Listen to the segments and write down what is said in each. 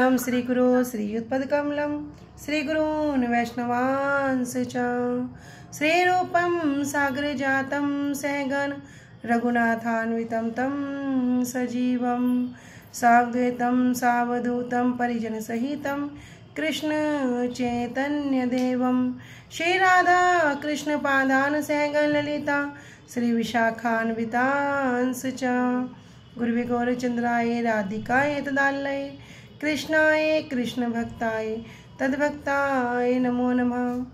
नमः श्रीगुरो श्रीयुतपदकमलं श्रीगुरून् वैष्णवांश्च च श्रीरूपं सागरजातं सहगण रघुनाथान्वितं तं सजीवं साद्वैतं सावधूतं परिजनसहितं कृष्ण चैतन्यदेवं श्रीराधा कृष्णपादान् सहगण ललिता श्रीविशाखान्वितांश्च च गुरुवे गौरचंद्राय राधिकाय तदालय कृष्णाय कृष्णभक्ताय तद्भक्ताय नमो नमः।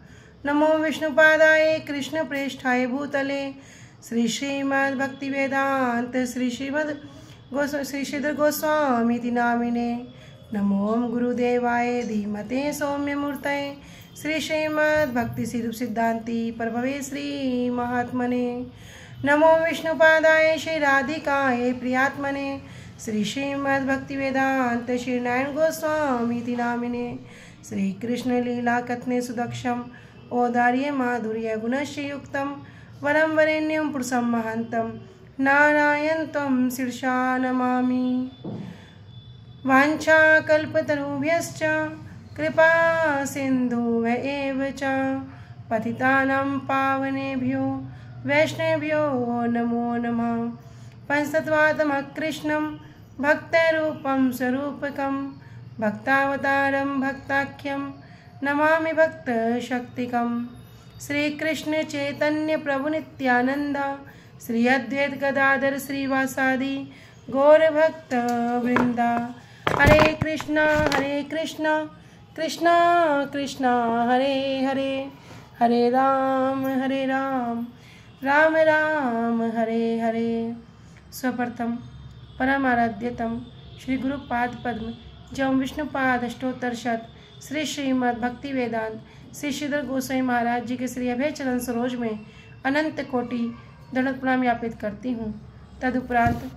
नमो विष्णुपादाय कृष्णप्रेष्ठाय भूतले श्री श्रीमद् भक्तिवेदांत श्री श्रीधर गोस्वामी नामिने। नमो गुरुदेवाय धीमते सौम्यमूर्तये श्री श्रीमद् भक्ति सिद्धांति प्रभवे श्री महात्मने। नमो विष्णुपादाय श्री राधिकाय प्रियात्मने श्री श्रीमद् भक्तिवेदांत श्री नारायण गोस्वामी नामिने। श्री कृष्ण लीला कथने सुदक्षम औदार्य माधुर्य गुणश्रीयुक्तं वरं वरेण्यं पुरुषं महान्तं नारायण त्वं शीर्षा नमामि। वाञ्छाकल्पतरुभ्यश्च कृपा सिन्धुभ्य एव च पतितानां पावनेभ्यो वैष्णवेभ्यो नमो नमः। पंचतत्त्वात्मकं कृष्णं भक्तरूपं स्वरूपकं भक्तावतारं भक्ताख्यं नमामि भक्तशक्तिकं। श्री कृष्ण चैतन्य प्रभु नित्यानंद श्री अद्वैत गदाधर श्रीवासादि गौर भक्त वृंदा। हरे कृष्णा कृष्णा कृष्णा हरे हरे हरे राम राम राम हरे हरे। स्वप्रथम परम आराध्यतम श्री गुरुपाद पद्म जम विष्णुपाद अष्टोत्तरशत श्री श्रीमद् भक्ति वेदांत श्री श्रीधर गोसाई महाराज जी के श्री अभय चरण सरोज में अनंत कोटि दंडवत प्रणाम ज्ञापित करती हूँ। तदुपरांत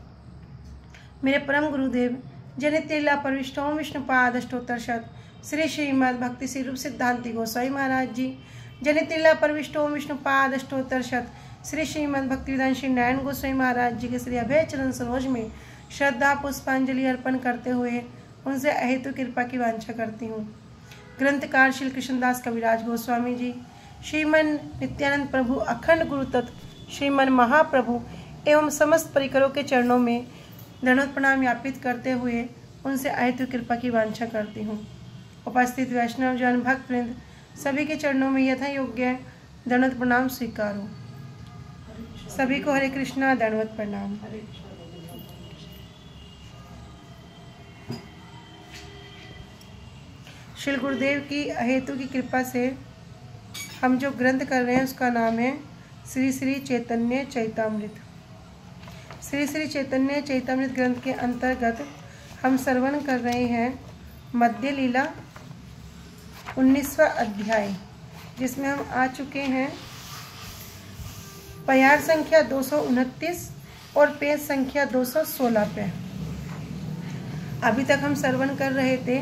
मेरे परम गुरुदेव जनित लीला परविष्टोम विष्णुपाद अष्टोत्तरशत श्री श्रीमद् भक्ति श्री रूप सिद्धांति गोसाई महाराज जी जनित लीला परविष्टोम विष्णुपाद अष्टोत्तरशत श्री श्रीमद् भक्तिवेदांत श्री नारायण गोसाई महाराज जी के श्री अभय चरण सरोज में श्रद्धा पुष्पांजलि अर्पण करते हुए उनसे अहेतु कृपा की वांछा करती हूँ। ग्रंथकार श्री कृष्णदास कविराज गोस्वामी जी, श्रीमन नित्यानंद प्रभु अखंड गुरु तत्व श्रीमन महाप्रभु एवं समस्त परिकरों के चरणों में दंडवत प्रणाम ज्ञापित करते हुए उनसे अहेतु कृपा की वांछा करती हूँ। उपस्थित वैष्णव जन भक्त वृंद सभी के चरणों में यथा योग्य दंडवत प्रणाम स्वीकारो। सभी को हरे कृष्णा दंडवत प्रणाम। श्री गुरुदेव की अहेतु की कृपा से हम जो ग्रंथ कर रहे हैं उसका नाम है श्री श्री चैतन्य चैतामृत। श्री श्री चैतन्य चैतामृत ग्रंथ के अंतर्गत हम श्रवण कर रहे हैं मध्य लीला 19वां अध्याय, जिसमें हम आ चुके हैं प्यार संख्या 229 और पेज संख्या 216 पे। अभी तक हम श्रवण कर रहे थे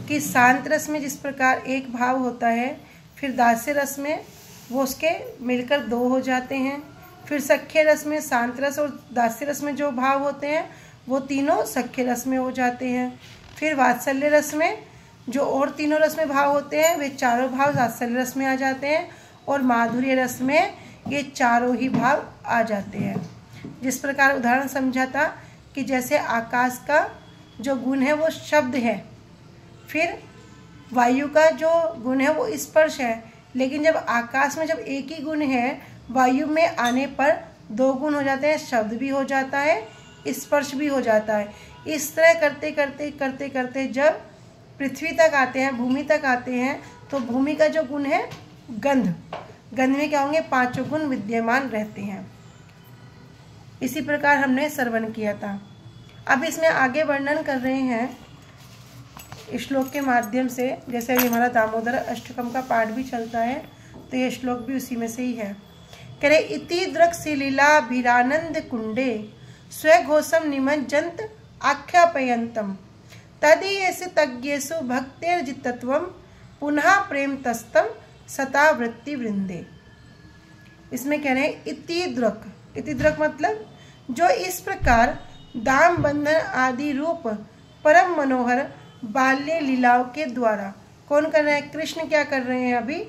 कि शांत रस में जिस प्रकार एक भाव होता है, फिर दास्य रस में वो उसके मिलकर दो हो जाते हैं, फिर सख्य रस में शांत रस और दास्य रस में जो भाव होते हैं वो तीनों सख्य रस में हो जाते हैं, फिर वात्सल्य रस में जो और तीनों रस में भाव होते हैं वे चारों भाव वात्सल्य रस में आ जाते हैं, और माधुर्य रस में ये चारों ही भाव आ जाते हैं। जिस प्रकार उदाहरण समझा था कि जैसे आकाश का जो गुण है वो शब्द है, फिर वायु का जो गुण है वो स्पर्श है, लेकिन जब आकाश में जब एक ही गुण है, वायु में आने पर दो गुण हो जाते हैं, शब्द भी हो जाता है, स्पर्श भी हो जाता है। इस तरह करते करते करते करते जब पृथ्वी तक आते हैं, भूमि तक आते हैं, तो भूमि का जो गुण है गंध, गंध में क्या होंगे, पांचों गुण विद्यमान रहते हैं। इसी प्रकार हमने श्रवण किया था। अब इसमें आगे वर्णन कर रहे हैं श्लोक के माध्यम से। जैसे अभी हमारा दामोदर अष्टकम का पाठ भी चलता है, तो ये श्लोक भी उसी में से ही है। कह रहे इति द्रक्शिलीला भीरानंद कुंडे स्वघोषम निमज्जंत आख्यापयंतम तदीयसि तज्ञेषु भक्तेर्जितत्वम पुनः प्रेम तस्तम सतावृत्ति वृंदे। इसमें कह रहे हैं इति द्रक मतलब जो इस प्रकार दाम बंधन आदि रूप परम मनोहर बाल्य लीलाओं के द्वारा। कौन कर रहा है? कृष्ण क्या कर रहे हैं? अभी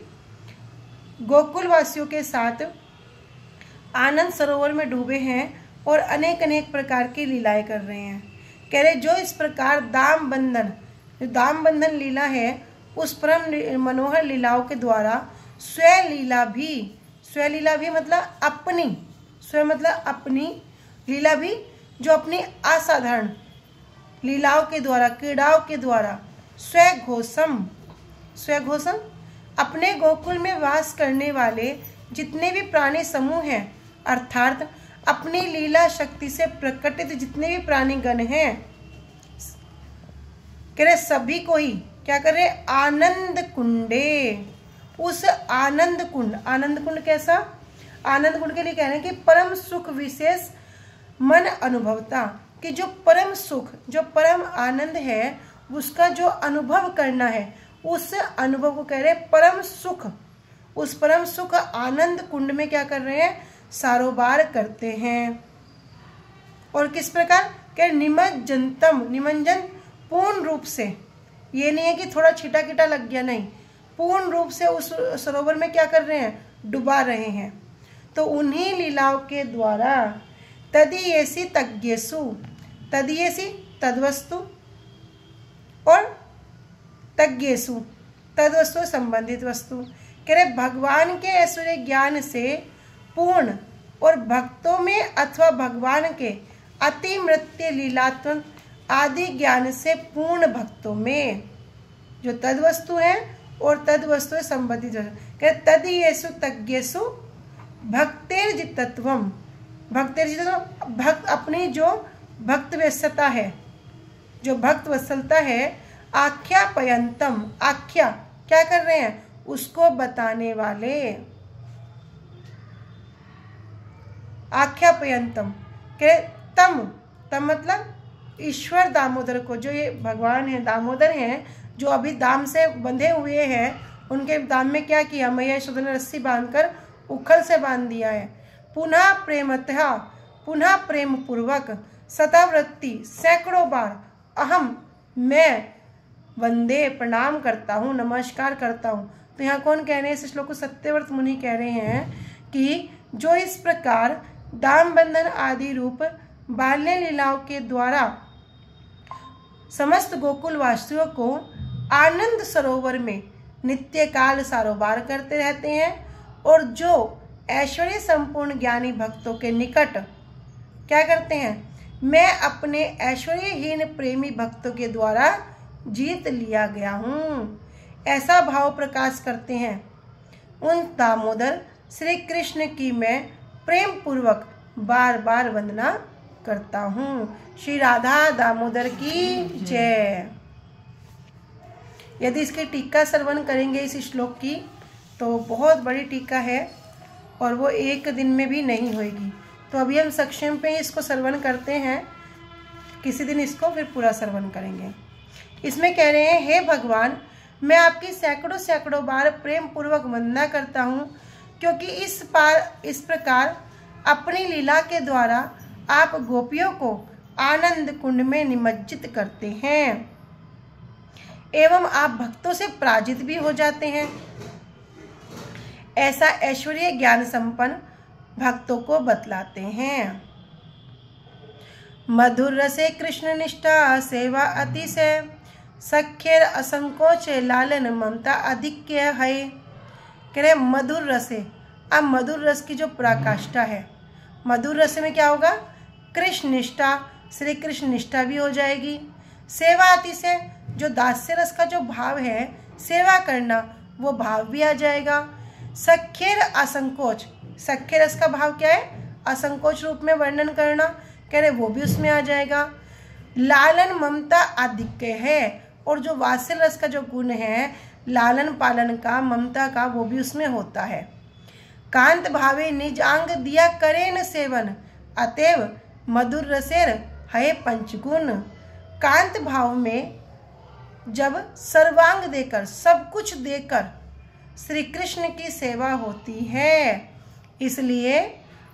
गोकुल वासियों के साथ आनंद सरोवर में डूबे हैं और अनेक अनेक प्रकार की लीलाएं कर रहे हैं। कह रहे जो इस प्रकार दाम बंधन लीला है उस परम मनोहर लीलाओं के द्वारा स्वलीला भी मतलब अपनी, स्व मतलब अपनी, लीला भी जो अपनी असाधारण लीलाओं के द्वारा, क्रीड़ाओं के द्वारा स्वघोषम अपने गोकुल में वास करने वाले जितने भी प्राणी समूह हैं, अर्थात अपनी लीला शक्ति से प्रकटित जितने भी प्राणी गण हैं, कह रहे सभी को ही क्या कर रहे? आनंद कुंडे, उस आनंद कुंड कैसा? आनंद कुंड के लिए कह रहे हैं कि परम सुख विशेष मन अनुभवता, कि जो परम सुख, जो परम आनंद है उसका जो अनुभव करना है, उस अनुभव को कह रहे परम सुख। उस परम सुख आनंद कुंड में क्या कर रहे हैं? सारोबार करते हैं। और किस प्रकार? कह निमज्जन पूर्ण रूप से, ये नहीं है कि थोड़ा छिटा किटा लग गया, नहीं, पूर्ण रूप से उस सरोवर में क्या कर रहे हैं? डुबा रहे हैं। तो उन्हीं लीलाओं के द्वारा तदीयसी तज्ञेसु, तदीयसी तद्वस्तु और तज्ञेसु तद्वस्तु संबंधित वस्तु, कह रहे भगवान के ऐश्वर्य ज्ञान से पूर्ण और भक्तों में अथवा भगवान के अति मृत्य लीलात्मक आदि ज्ञान से पूर्ण भक्तों में जो तद्वस्तु है और तद्वस्तु से संबंधित कह तदीयेषु तज्ञेषु भक्तेर्जितत्वम, भक्त अपनी जो भक्त वत्सलता है, जो भक्त वत्सलता है, आख्यापयंतम, आख्या क्या कर रहे हैं? उसको बताने वाले, आख्यापयंतम के तम मतलब ईश्वर दामोदर को, जो ये भगवान है दामोदर हैं, जो अभी दाम से बंधे हुए हैं, उनके दाम में क्या किया? मैया यशोदा ने रस्सी बांधकर उखल से बांध दिया है। पुनः प्रेमतः, पुनः प्रेम पूर्वक सतावृत्ति सैकड़ों बार अहम, मैं वंदे प्रणाम करता हूँ, नमस्कार करता हूँ। तो यहाँ कौन कह रहे हैं? इस श्लोक को सत्यव्रत मुनि कह रहे हैं कि जो इस प्रकार दाम बंधन आदि रूप बाल्य लीलाओं के द्वारा समस्त गोकुल वासियों को आनंद सरोवर में नित्य काल सारोबार करते रहते हैं, और जो ऐश्वर्य संपूर्ण ज्ञानी भक्तों के निकट क्या करते हैं? मैं अपने ऐश्वर्यहीन प्रेमी भक्तों के द्वारा जीत लिया गया हूँ, ऐसा भाव प्रकाश करते हैं। उन दामोदर श्री कृष्ण की मैं प्रेम पूर्वक बार बार वंदना करता हूँ। श्री राधा दामोदर की जय। यदि इसकी टीका श्रवण करेंगे इस श्लोक की, तो बहुत बड़ी टीका है और वो एक दिन में भी नहीं होगी। तो अभी हम संक्षेप पे इसको श्रवण करते हैं, किसी दिन इसको फिर पूरा श्रवण करेंगे। इसमें कह रहे हैं, हे भगवान, मैं आपकी सैकड़ों सैकड़ों बार प्रेम पूर्वक वंदना करता हूँ, क्योंकि इस प्रकार अपनी लीला के द्वारा आप गोपियों को आनंद कुंड में निमज्जित करते हैं एवं आप भक्तों से पराजित भी हो जाते हैं। ऐसा ऐश्वर्य ज्ञान संपन्न भक्तों को बतलाते हैं। मधुर रसे कृष्ण निष्ठा सेवा अतिशय, सख्यर असंकोच लालन ममता अधिक्य है। कह रहे मधुर रसे, अब मधुर रस की जो पराकाष्ठा है, मधुर रस में क्या होगा? कृष्ण निष्ठा, श्री कृष्ण निष्ठा भी हो जाएगी। सेवा अतिशय, जो दास्य रस का जो भाव है, सेवा करना, वो भाव भी आ जाएगा। सख्यर असंकोच, सख्य रस का भाव क्या है? असंकोच रूप में वर्णन करना, कह रहे वो भी उसमें आ जाएगा। लालन ममता अधिक्य है, और जो वात्सल रस का जो गुण है, लालन पालन का, ममता का, वो भी उसमें होता है। कांत भावे निज अंग दिया करे न सेवन, अतएव मधुर रसेर है पंचगुण। कांत भाव में जब सर्वांग देकर, सब कुछ देकर श्री कृष्ण की सेवा होती है, इसलिए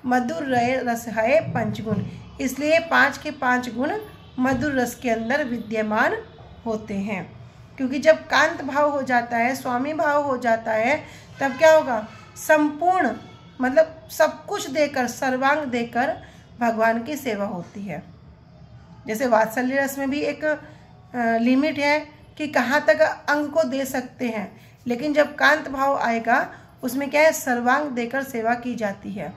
मधुर रस है पंचगुण। इसलिए 5 के 5 गुण मधुर रस के अंदर विद्यमान होते हैं। क्योंकि जब कांत भाव हो जाता है, स्वामी भाव हो जाता है, तब क्या होगा, संपूर्ण मतलब सब कुछ देकर, सर्वांग देकर भगवान की सेवा होती है। जैसे वात्सल्य रस में भी एक लिमिट है कि कहाँ तक अंग को दे सकते हैं, लेकिन जब कांत भाव आएगा उसमें क्या है, सर्वांग देकर सेवा की जाती है।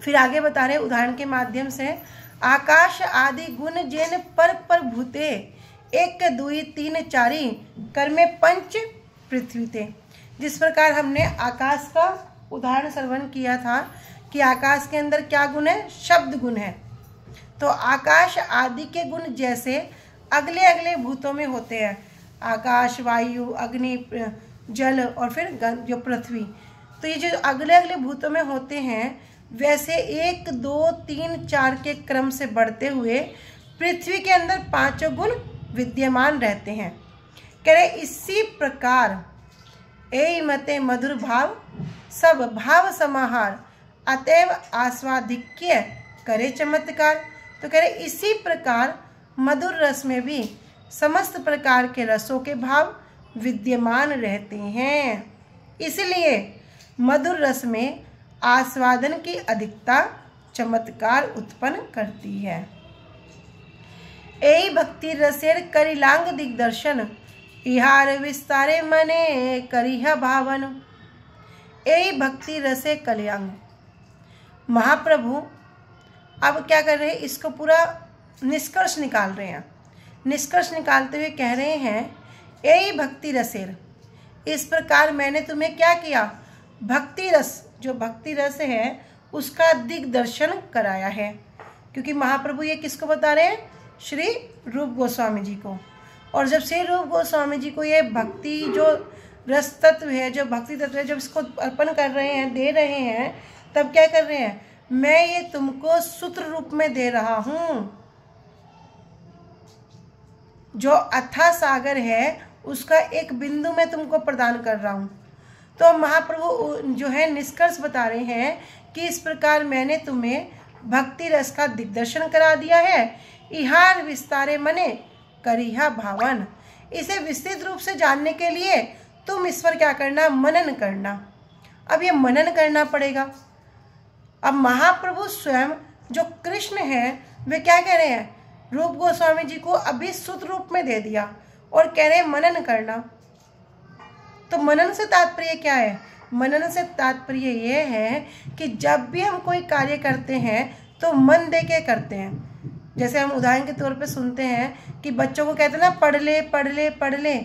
फिर आगे बता रहे उदाहरण के माध्यम से, आकाश आदि गुण जेन पर भूते, एक दुई तीन चारी कर्मे पंच पृथ्वी ते। जिस प्रकार हमने आकाश का उदाहरण श्रवण किया था कि आकाश के अंदर क्या गुण है, शब्द गुण है। तो आकाश आदि के गुण जैसे अगले अगले भूतों में होते हैं, आकाश, वायु, अग्नि, जल और फिर जो पृथ्वी, तो ये जो अगले अगले भूतों में होते हैं, वैसे 1 2 3 4 के क्रम से बढ़ते हुए पृथ्वी के अंदर 5 गुण विद्यमान रहते हैं। कह रहे इसी प्रकार ए मते मधुर भाव सब भाव समाहार, अतएव आस्वादिक्य करे चमत्कार। तो कह रहे इसी प्रकार मधुर रस में भी समस्त प्रकार के रसों के भाव विद्यमान रहते हैं, इसलिए मधुर रस में आस्वादन की अधिकता चमत्कार उत्पन्न करती है। एई भक्ति रसेर करिलांग दिग्दर्शन, इहार विस्तारे मने करिहा भावन। एई भक्ति रसे कलियांग, महाप्रभु अब क्या कर रहे हैं, इसको पूरा निष्कर्ष निकाल रहे हैं। निष्कर्ष निकालते हुए कह रहे हैं, एई भक्ति रसेर, इस प्रकार मैंने तुम्हें क्या किया, भक्ति रस, जो भक्ति रस है उसका दिग्दर्शन कराया है। क्योंकि महाप्रभु ये किसको बता रहे हैं, श्री रूप गोस्वामी जी को। और जब श्री रूप गोस्वामी जी को ये भक्ति जो रस तत्व है, जो भक्ति तत्व है, जब इसको अर्पण कर रहे हैं, दे रहे हैं, तब क्या कर रहे हैं, मैं ये तुमको सूत्र रूप में दे रहा हूँ। जो अथाह सागर है उसका एक बिंदु मैं तुमको प्रदान कर रहा हूँ। तो महाप्रभु जो है निष्कर्ष बता रहे हैं कि इस प्रकार मैंने तुम्हें भक्ति रस का दिग्दर्शन करा दिया है। इहार विस्तारे मने करिहा भावन, इसे विस्तृत रूप से जानने के लिए तुम इस पर क्या करना, मनन करना। अब ये मनन करना पड़ेगा। अब महाप्रभु स्वयं जो कृष्ण है वे क्या कह रहे हैं, रूप गोस्वामी जी को अभी सूत्र रूप में दे दिया और कह रहे हैं मनन करना। तो मनन से तात्पर्य क्या है, मनन से तात्पर्य ये है कि जब भी हम कोई कार्य करते हैं तो मन दे के करते हैं। जैसे हम उदाहरण के तौर पे सुनते हैं कि बच्चों को कहते हैं ना, पढ़ ले पढ़ ले पढ़ ले,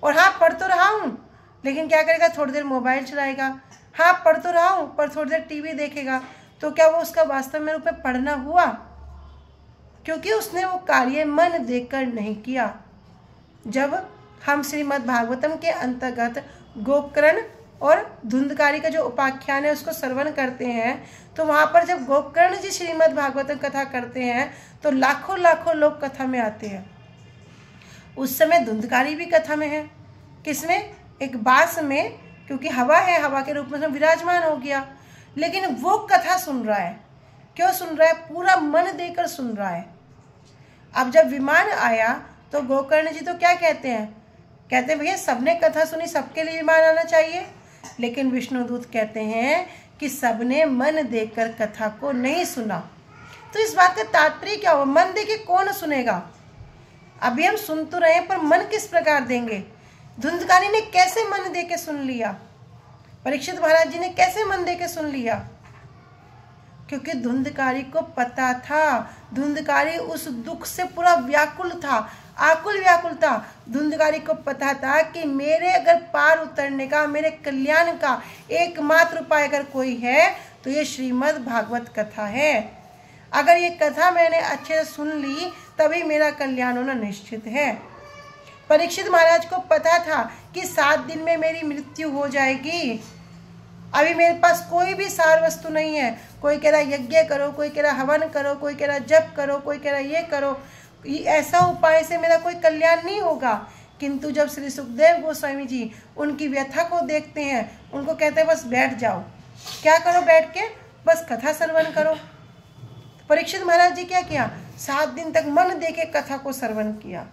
और हाँ पढ़ तो रहा हूँ, लेकिन क्या करेगा, थोड़ी देर मोबाइल चलाएगा। हाँ पढ़ तो रहा हूँ पर थोड़ी देर टीवी देखेगा। तो क्या वो उसका वास्तव में रूप में पढ़ना हुआ, क्योंकि उसने वो कार्य मन देकर नहीं किया। जब हम श्रीमद् भागवतम के अंतर्गत गोकर्ण और धुंधकारी का जो उपाख्यान है उसको श्रवण करते हैं, तो वहाँ पर जब गोकर्ण जी श्रीमद् भागवतम कथा करते हैं तो लाखों लाखों लोग कथा में आते हैं। उस समय धुंधकारी भी कथा में है, किसमें, एक बांस में, क्योंकि हवा है, हवा के रूप में विराजमान हो गया, लेकिन वो कथा सुन रहा है। क्यों सुन रहा है, पूरा मन देकर सुन रहा है। अब जब विमान आया तो गोकर्ण जी तो क्या कहते हैं, कहते हैं भैया सबने कथा सुनी, सबके लिए विमान आना चाहिए। लेकिन विष्णुदूत कहते हैं कि सबने मन देकर कथा को नहीं सुना। तो इस बात का तात्पर्य क्या हुआ, मन दे के कौन सुनेगा। अभी हम सुन तो रहे हैं पर मन किस प्रकार देंगे। धुंधकारी ने कैसे मन दे के सुन लिया, परीक्षित महाराज जी ने कैसे मन दे के सुन लिया, क्योंकि धुंधकारी को पता था, धुंधकारी उस दुख से पूरा व्याकुल था, आकुल व्याकुल था। धुंधकारी को पता था कि मेरे अगर पार उतरने का, मेरे कल्याण का एकमात्र उपाय अगर कोई है तो ये श्रीमद् भागवत कथा है। अगर ये कथा मैंने अच्छे से सुन ली तभी मेरा कल्याण होना निश्चित है। परीक्षित महाराज को पता था कि 7 दिन में मेरी मृत्यु हो जाएगी। अभी मेरे पास कोई भी सार वस्तु नहीं है। कोई कह रहा यज्ञ करो, कोई कह रहा हवन करो, कोई कह रहा जप करो, कोई कह रहा ये करो, ऐसा उपाय से मेरा कोई कल्याण नहीं होगा। किंतु जब श्री सुखदेव गोस्वामी जी उनकी व्यथा को देखते हैं, उनको कहते हैं बस बैठ जाओ, क्या करो बैठ के, बस कथा श्रवण करो। परीक्षित महाराज जी क्या किया, 7 दिन तक मन दे के कथा को श्रवण किया।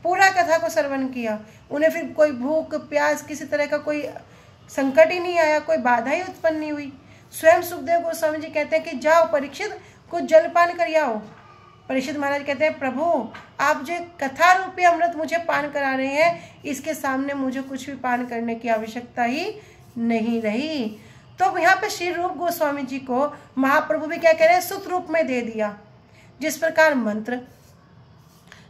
पूरा कथा को श्रवण किया, उन्हें फिर कोई भूख प्यास किसी तरह का कोई संकट ही नहीं आया, कोई बाधा ही उत्पन्न नहीं हुई। स्वयं सुखदेव गोस्वामी जी कहते हैं कि जाओ परीक्षित, कुछ जलपान कर आओ। परीक्षित महाराज कहते हैं प्रभु आप जो कथा रूपी अमृत मुझे पान करा रहे हैं, इसके सामने मुझे कुछ भी पान करने की आवश्यकता ही नहीं रही। तो यहाँ पे श्री रूप गोस्वामी जी को महाप्रभु भी क्या कह रहे हैं, सुत रूप में दे दिया। जिस प्रकार मंत्र,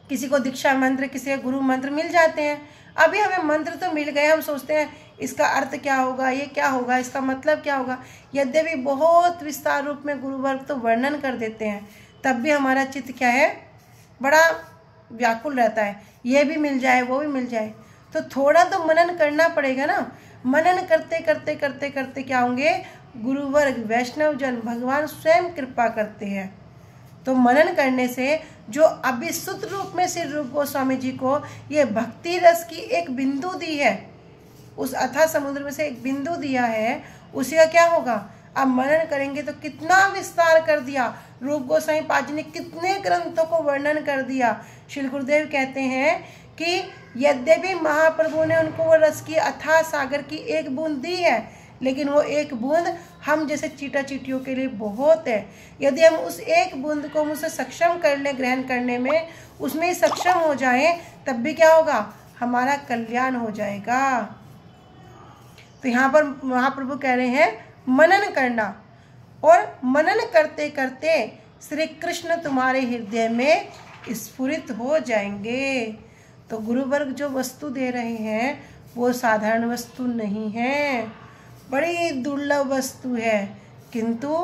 किसी को दीक्षा मंत्र, किसी को गुरु मंत्र मिल जाते हैं, अभी हमें मंत्र तो मिल गए, हम सोचते हैं इसका अर्थ क्या होगा, ये क्या होगा, इसका मतलब क्या होगा। यद्यपि बहुत विस्तार रूप में गुरुवर्ग तो वर्णन कर देते हैं, तब भी हमारा चित्त क्या है, बड़ा व्याकुल रहता है, ये भी मिल जाए वो भी मिल जाए। तो थोड़ा तो मनन करना पड़ेगा ना। मनन करते करते करते करते क्या होंगे, गुरुवर्ग वैष्णव जन भगवान स्वयं कृपा करते हैं। तो मनन करने से जो अभी सुत रूप में श्री रूप गोस्वामी जी को ये भक्ति रस की एक बिंदु दी है, उस अथाह समुद्र में से एक बिंदु दिया है, उसी का क्या होगा, अब मनन करेंगे तो कितना विस्तार कर दिया। रूप गोस्वामी पाद जी ने कितने ग्रंथों को वर्णन कर दिया। श्री गुरुदेव कहते हैं कि यद्यपि महाप्रभु ने उनको वो रस की अथाह सागर की एक बूंद दी है, लेकिन वो एक बूंद हम जैसे चीटा चीटियों के लिए बहुत है। यदि हम उस एक बूंद को मुझसे सक्षम कर लें ग्रहण करने में, उसमें सक्षम हो जाएं, तब भी क्या होगा, हमारा कल्याण हो जाएगा। तो यहाँ पर महाप्रभु कह रहे हैं मनन करना, और मनन करते करते श्री कृष्ण तुम्हारे हृदय में स्फुरित हो जाएंगे। तो गुरुवर्ग जो वस्तु दे रहे हैं वो साधारण वस्तु नहीं है, बड़ी दुर्लभ वस्तु है, किंतु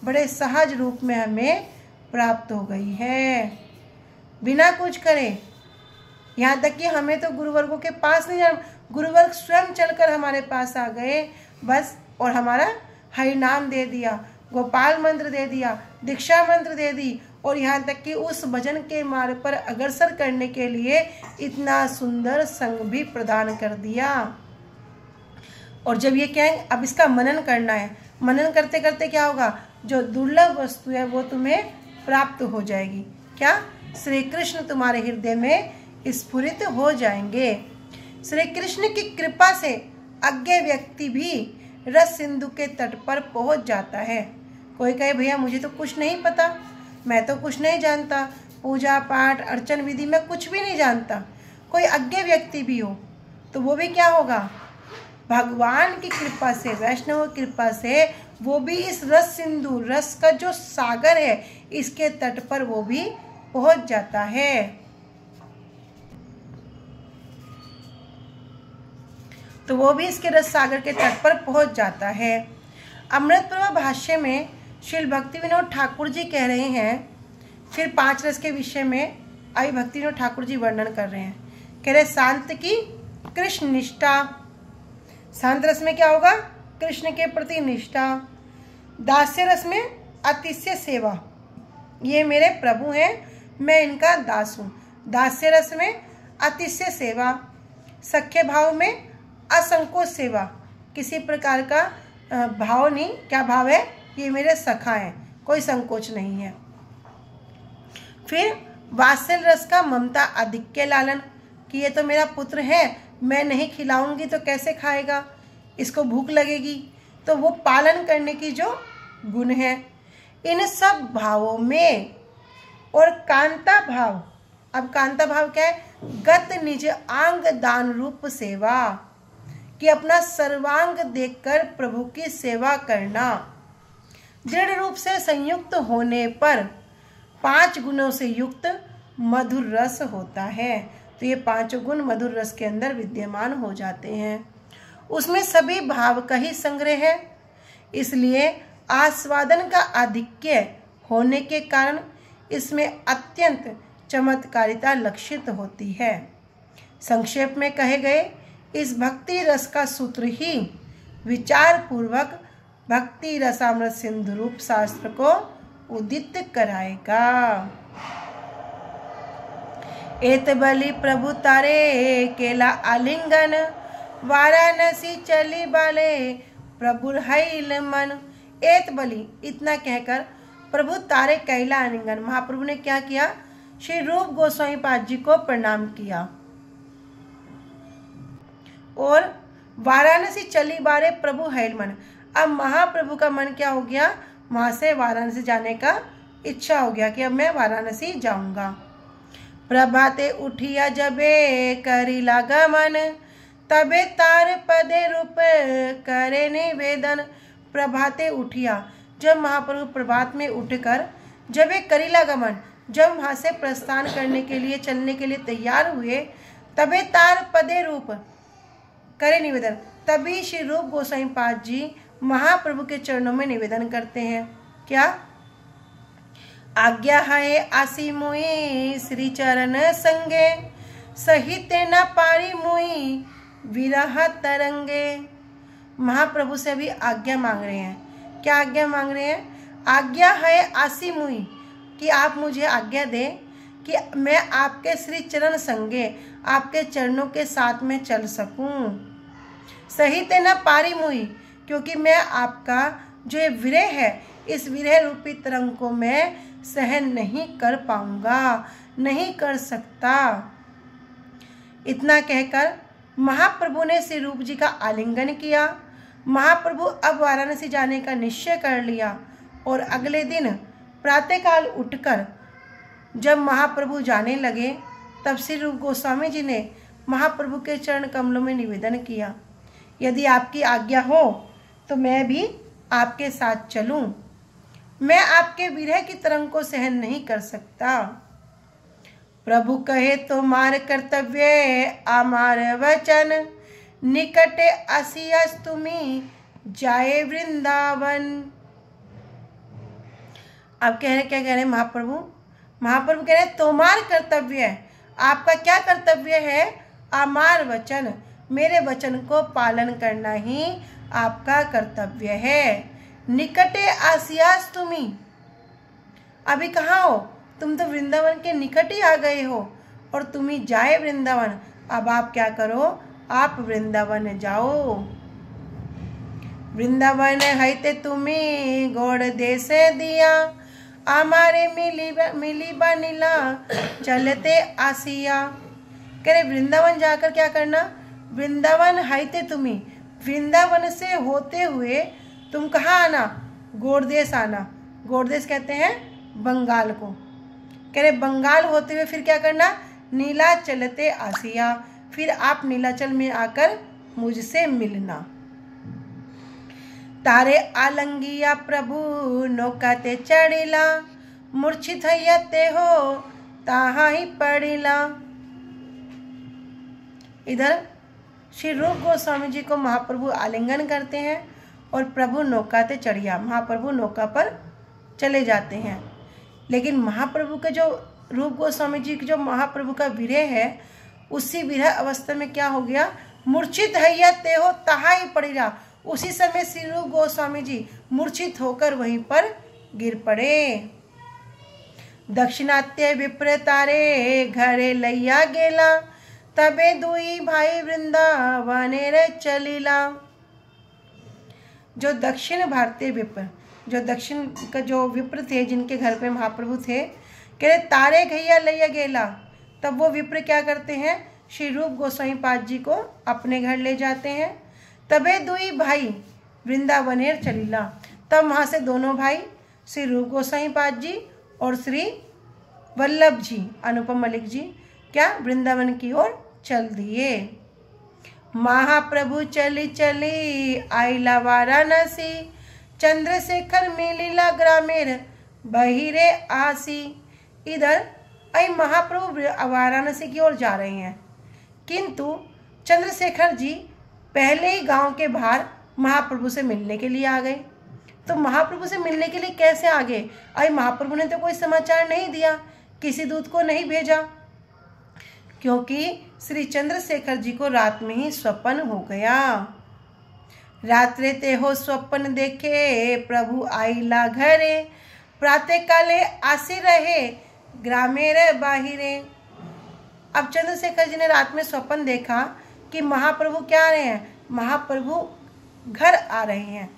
बड़े सहज रूप में हमें प्राप्त हो गई है, बिना कुछ करे। यहाँ तक कि हमें तो गुरुवर्गों के पास नहीं जाना, गुरुवर्ग स्वयं चलकर हमारे पास आ गए बस, और हमारा हरि नाम दे दिया, गोपाल मंत्र दे दिया, दीक्षा मंत्र दे दी, और यहाँ तक कि उस भजन के मार्ग पर अग्रसर करने के लिए इतना सुंदर संग भी प्रदान कर दिया। और जब ये कहेंगे अब इसका मनन करना है, मनन करते करते क्या होगा, जो दुर्लभ वस्तु है वो तुम्हें प्राप्त हो जाएगी। क्या, श्री कृष्ण तुम्हारे हृदय में स्फुरित हो जाएंगे। श्री कृष्ण की कृपा से अज्ञ व्यक्ति भी रस सिंधु के तट पर पहुंच जाता है। कोई कहे भैया मुझे तो कुछ नहीं पता, मैं तो कुछ नहीं जानता, पूजा पाठ अर्चन विधि में कुछ भी नहीं जानता, कोई अज्ञ व्यक्ति भी हो, तो वो भी क्या होगा, भगवान की कृपा से, वैष्णव की कृपा से वो भी इस रस सिंधु, रस का जो सागर है, इसके तट पर वो भी पहुंच जाता है। तो वो भी इसके रस सागर के तट पर पहुंच जाता है। अमृत प्रभा भाष्य में श्री भक्ति विनोद ठाकुर जी कह रहे हैं, फिर 5 रस के विषय में अभी भक्ति विनोद ठाकुर जी वर्णन कर रहे हैं। कह रहे शांत की कृष्ण निष्ठा, शांत रस में क्या होगा, कृष्ण के प्रति निष्ठा। दास्य रस में अतिशय सेवा, ये मेरे प्रभु हैं, मैं इनका दास हूँ। दास्य रस में अतिशय सेवा। सख्य भाव में असंकोच सेवा, किसी प्रकार का भाव नहीं, क्या भाव है, ये मेरे सखा हैं, कोई संकोच नहीं है। फिर वात्सल्य रस का ममता आधिक्य लालन, कि ये तो मेरा पुत्र है, मैं नहीं खिलाऊंगी तो कैसे खाएगा, इसको भूख लगेगी, तो वो पालन करने की जो गुण है। इन सब भावों में और कांता भाव, अब कांता भाव क्या है, गत निज आंग दान रूप सेवा, कि अपना सर्वांग देखकर प्रभु की सेवा करना। दृढ़ रूप से संयुक्त होने पर 5 गुणों से युक्त मधुर रस होता है। तो ये 5 गुण मधुर रस के अंदर विद्यमान हो जाते हैं। उसमें सभी भाव का ही संग्रह है, इसलिए आस्वादन का आधिक्य होने के कारण इसमें अत्यंत चमत्कारिता लक्षित होती है। संक्षेप में कहे गए इस भक्ति रस का सूत्र ही विचार पूर्वक भक्ति रसामृत सिंधु रूप शास्त्र को उदित कराएगा। एत बलि प्रभु तारे केला आलिंगन, वाराणसी चली बाले प्रभु हैल मन। एत बलि, इतना कहकर प्रभु तारे कैला आलिंगन, महाप्रभु ने क्या किया, श्री रूप गोस्वामी पाद जी को प्रणाम किया। और वाराणसी चली बारे प्रभु हैल मन। अब महाप्रभु का मन क्या हो गया, वहां से वाराणसी जाने का इच्छा हो गया कि अब मैं वाराणसी जाऊंगा। प्रभाते उठिया जबे करिला गमन, तबे तार पदे रूप करे निवेदन। प्रभाते उठिया, जब महाप्रभु प्रभात में उठकर जब एक करिला गमन, जब वहां से प्रस्थान करने के लिए चलने के लिए तैयार हुए, तबे तार पदे रूप करे निवेदन, तभी श्री रूप गोस्वामी पाद जी महाप्रभु के चरणों में निवेदन करते हैं। क्या? आज्ञा है आसी मुई श्री चरण संगे, सहित न पारी मुई विरह तरंगे। महाप्रभु से अभी आज्ञा मांग रहे हैं। क्या आज्ञा मांग रहे हैं? आज्ञा है आसी मुई, कि आप मुझे आज्ञा दें कि मैं आपके श्री चरण संगे, आपके चरणों के साथ में चल सकूं। सहित न पारी मुई, क्योंकि मैं आपका जो ये विरह है, इस विरह रूपी तरंग को मैं सहन नहीं कर पाऊंगा, नहीं कर सकता। इतना कहकर महाप्रभु ने श्री रूप जी का आलिंगन किया। महाप्रभु अब वाराणसी जाने का निश्चय कर लिया और अगले दिन प्रातःकाल उठकर जब महाप्रभु जाने लगे, तब श्री रूप गोस्वामी जी ने महाप्रभु के चरण कमलों में निवेदन किया, यदि आपकी आज्ञा हो तो मैं भी आपके साथ चलूं। मैं आपके विरह की तरंग को सहन नहीं कर सकता। प्रभु कहे तो मार कर्तव्य आमार वचन, निकटे असियस तुम्ही जाए वृंदावन। अब कह रहे, क्या कह रहे महाप्रभु? महाप्रभु कह रहे तुम्हार कर्तव्य है। आपका क्या कर्तव्य है? आमार वचन, मेरे वचन को पालन करना ही आपका कर्तव्य है। निकटे आसियास तुम्ही, अभी कहाँ हो? तुम तो वृंदावन के निकट ही आ गए हो। और तुम्ही जाए वृंदावन, अब आप क्या करो? आप वृंदावन जाओ। वृंदावन है ते तुम्ही गौड़ देश दिया, हमारे मिली बनिला चलते आसिया। कह रहे वृंदावन जाकर क्या करना? वृंदावन है ते तुम्ही, वृंदावन से होते हुए तुम कहाँ आना? गौड़देश आना। गौड़देश कहते हैं बंगाल को। कह रहे बंगाल होते हुए फिर क्या करना? नीला चलते आसिया, फिर आप नीलाचल में आकर मुझसे मिलना। तारे आलंगिया प्रभु नौकाते चढ़िला, मूर्छित हयते हो ताहा ही पड़िला। इधर श्री रूप गोस्वामी जी को महाप्रभु आलिंगन करते हैं और प्रभु नौकाते चढ़िया, महाप्रभु नौका पर चले जाते हैं। लेकिन महाप्रभु के जो रूप गोस्वामी जी की जो महाप्रभु का विरह है, उसी विरह अवस्था में क्या हो गया? मूर्छित हयते हो ताहा ही पड़िला। उसी समय श्री रूप गोस्वामी जी मूर्छित होकर वहीं पर गिर पड़े। दक्षिणात्य विप्र तारे घरे लैया गेला, तबे दुई भाई वृंदावने रे चलीला। जो दक्षिण भारतीय विप्र, जो दक्षिण का जो विप्र थे, जिनके घर पे महाप्रभु थे, कह रहे तारे घैया लैया गेला। तब वो विप्र क्या करते हैं? श्री रूप गोस्वामी पाद जी को अपने घर ले जाते हैं। तबे दुई भाई वृंदावनेर चलीला, तब वहाँ से दोनों भाई श्री रूप गोस्वामी पाद जी और श्री वल्लभ जी, अनुपम मलिक जी, क्या वृंदावन की ओर चल दिए। महाप्रभु चली चली आइला वाराणसी, चंद्रशेखर मिलिला ग्रामेर बहिरे आसी। इधर आई महाप्रभु वाराणसी की ओर जा रहे हैं, किंतु चंद्रशेखर जी पहले ही गांव के बाहर महाप्रभु से मिलने के लिए आ गए। तो महाप्रभु से मिलने के लिए कैसे आ गए? आई महाप्रभु ने तो कोई समाचार नहीं दिया, किसी दूत को नहीं भेजा, क्योंकि श्री चंद्रशेखर जी को रात में ही स्वप्न हो गया। रात्रे ते हो स्वप्न देखे प्रभु आइला घरे, प्रातः काले आसी रहे ग्रामेर बाहिरे। अब चंद्रशेखर जी ने रात में स्वप्न देखा कि महाप्रभु क्या आ रहे हैं? महाप्रभु घर आ रहे हैं।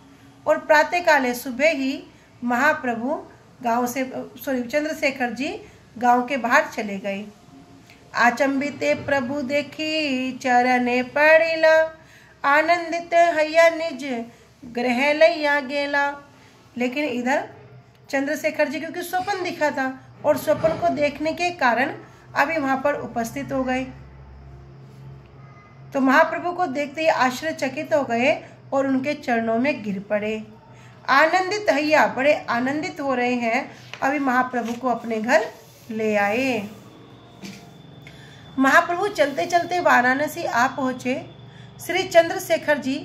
और प्रातः काले सुबह ही महाप्रभु गांव से चंद्रशेखर जी गांव के बाहर चले गए। आचंबिते प्रभु देखी चरणे पड़िला, आनंदित हैया निज ग्रह लैया गेला। लेकिन इधर चंद्रशेखर जी क्योंकि स्वप्न दिखा था और स्वप्न को देखने के कारण अभी वहां पर उपस्थित हो गए, तो महाप्रभु को देखते ही आश्चर्यचकित हो गए और उनके चरणों में गिर पड़े। आनंदित हैया, बड़े आनंदित हो रहे हैं, अभी महाप्रभु को अपने घर ले आए। महाप्रभु चलते चलते वाराणसी आ पहुंचे। श्री चंद्रशेखर जी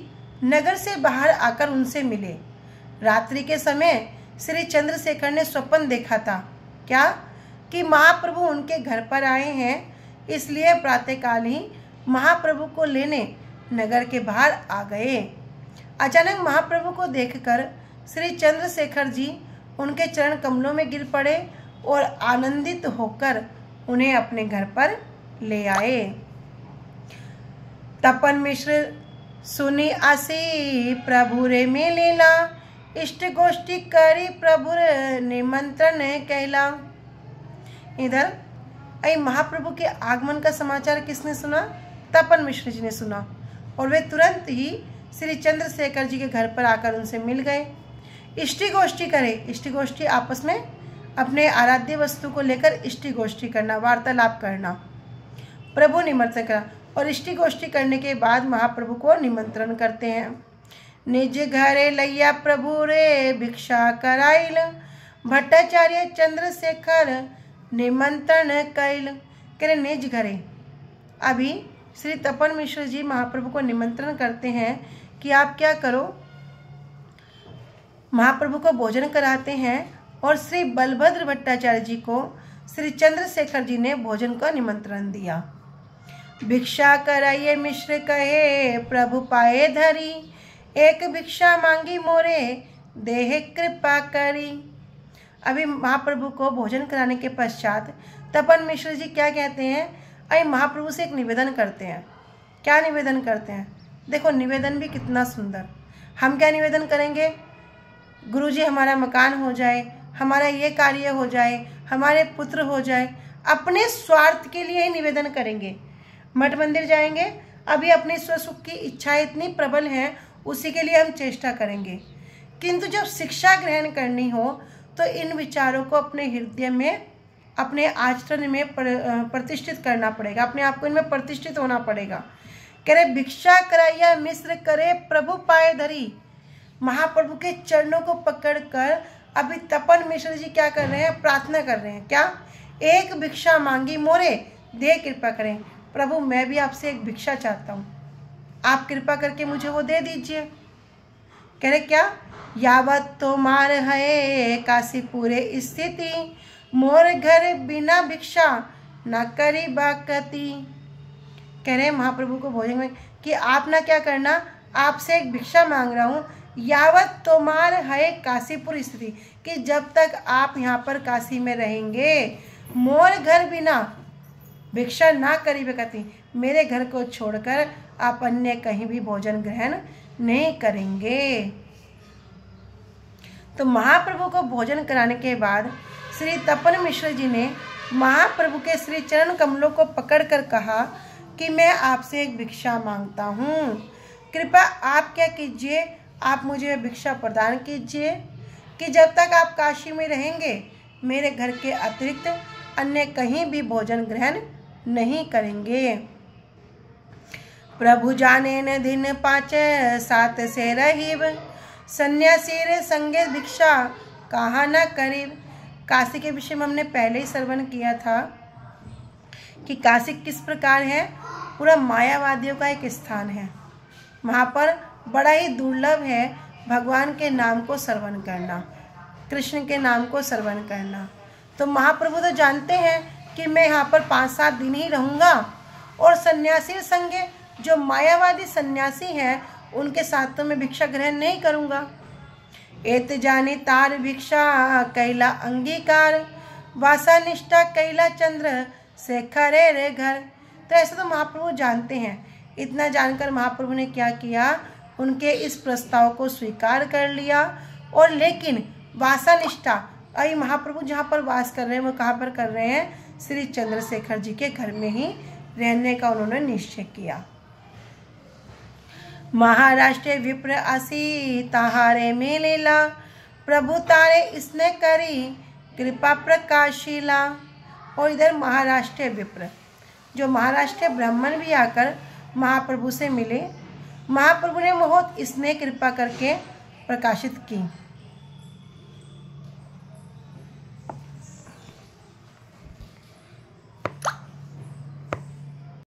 नगर से बाहर आकर उनसे मिले। रात्रि के समय श्री चंद्रशेखर ने स्वप्न देखा था, क्या कि महाप्रभु उनके घर पर आए हैं, इसलिए प्रातःकाल ही महाप्रभु को लेने नगर के बाहर आ गए। अचानक महाप्रभु को देखकर श्री चंद्रशेखर जी उनके चरण कमलों में गिर पड़े और आनंदित होकर उन्हें अपने घर पर ले आए। तपन मिश्र सुनी आसी प्रभु रे में लीला, इष्ट गोष्ठी करी प्रभु निमंत्रण कहला। इधर महाप्रभु के आगमन का समाचार किसने सुना? तपन मिश्र जी ने सुना और वे तुरंत ही श्री चंद्रशेखर जी के घर पर आकर उनसे मिल गए। इष्टि गोष्ठी करे, इष्टि गोष्ठी आपस में अपने आराध्य वस्तु को लेकर इष्टि गोष्ठी करना, वार्तालाप करना। प्रभु निमंत्रण करा और इष्टि गोष्ठी करने के बाद महाप्रभु को निमंत्रण करते हैं। निज घरे लैया प्रभु रे भिक्षा कराइल, भट्टाचार्य चंद्रशेखर निमंत्रण कैल। करे निज घरे, अभी श्री तपन मिश्र जी महाप्रभु को निमंत्रण करते हैं कि आप क्या करो, महाप्रभु को भोजन कराते हैं और श्री बलभद्र भट्टाचार्य जी को श्री चंद्रशेखर जी ने भोजन का निमंत्रण दिया। भिक्षा कराइए मिश्र कहे प्रभु पाए धरी, एक भिक्षा मांगी मोरे देह कृपा करी। अभी महाप्रभु को भोजन कराने के पश्चात तपन मिश्र जी क्या कहते हैं? अभी महाप्रभु से एक निवेदन करते हैं। क्या निवेदन करते हैं? देखो निवेदन भी कितना सुंदर। हम क्या निवेदन करेंगे? गुरुजी हमारा मकान हो जाए, हमारा ये कार्य हो जाए, हमारे पुत्र हो जाए। अपने स्वार्थ के लिए ही निवेदन करेंगे। मठ मंदिर जाएंगे, अभी अपने स्वसुख की इच्छाएं इतनी प्रबल हैं, उसी के लिए हम चेष्टा करेंगे। किंतु जब शिक्षा ग्रहण करनी हो तो इन विचारों को अपने हृदय में, अपने आचरण में प्रतिष्ठित करना पड़ेगा, अपने आप को इनमें प्रतिष्ठित होना पड़ेगा। कह रहे भिक्षा कराइया मिश्र करे प्रभु पाए धरी। महाप्रभु के चरणों को पकड़कर अभी तपन मिश्र जी क्या कर रहे हैं? प्रार्थना कर रहे हैं। क्या? एक भिक्षा मांगी मोरे दे कृपा करें। प्रभु मैं भी आपसे एक भिक्षा चाहता हूँ, आप कृपा करके मुझे वो दे दीजिए। कह रहे क्या? यावत तो मार है काशीपुरे स्थिति, मोर घर बिना भिक्षा न करी बाकती। कह रहे महाप्रभु को भोजन में कि आप ना क्या करना, आपसे एक भिक्षा मांग रहा हूँ। यावत तोमार है काशीपुर स्थिति, कि जब तक आप यहाँ पर काशी में रहेंगे, मोर घर बिना भिक्षा ना करी बेकती, मेरे घर को छोड़कर आप अन्य कहीं भी भोजन ग्रहण नहीं करेंगे। तो महाप्रभु को भोजन कराने के बाद श्री तपन मिश्र जी ने महाप्रभु के श्री चरण कमलों को पकड़कर कहा कि मैं आपसे एक भिक्षा मांगता हूँ, कृपया आप क्या कीजिए, आप मुझे भिक्षा प्रदान कीजिए कि जब तक आप काशी में रहेंगे मेरे घर के अतिरिक्त अन्य कहीं भी भोजन ग्रहण नहीं करेंगे। प्रभु जाने न दिन 5-7 से रहीब, सन्यासी रे संगे भिक्षा कहाँ न करीब। काशी के विषय में हमने पहले ही श्रवण किया था कि काशी किस प्रकार है, पूरा मायावादियों का एक स्थान है। वहाँ पर बड़ा ही दुर्लभ है भगवान के नाम को श्रवण करना, कृष्ण के नाम को श्रवण करना। तो महाप्रभु तो जानते हैं कि मैं यहाँ पर 5-7 दिन ही रहूँगा और सन्यासी संगे, जो मायावादी सन्यासी हैं उनके साथ तो मैं भिक्षा ग्रहण नहीं करूँगा। एत जानी तार भिक्षा कैला अंगीकार, वासा निष्ठा कैला चंद्र शेखर रे घर। तो ऐसा तो महाप्रभु जानते हैं। इतना जानकर महाप्रभु ने क्या किया, उनके इस प्रस्ताव को स्वीकार कर लिया। और लेकिन वासा निष्ठा, अभी महाप्रभु जहाँ पर वास कर रहे हैं वो कहाँ पर कर रहे हैं? श्री चंद्रशेखर जी के घर में ही रहने का उन्होंने निश्चय किया। महाराष्ट्र विप्र आसी ताहारे में लीला, प्रभु तारे इसने करी कृपा प्रकाशिला। और इधर महाराष्ट्र विप्र, जो महाराष्ट्र ब्राह्मण भी आकर महाप्रभु से मिले, महाप्रभु ने बहुत स्नेह कृपा करके प्रकाशित की।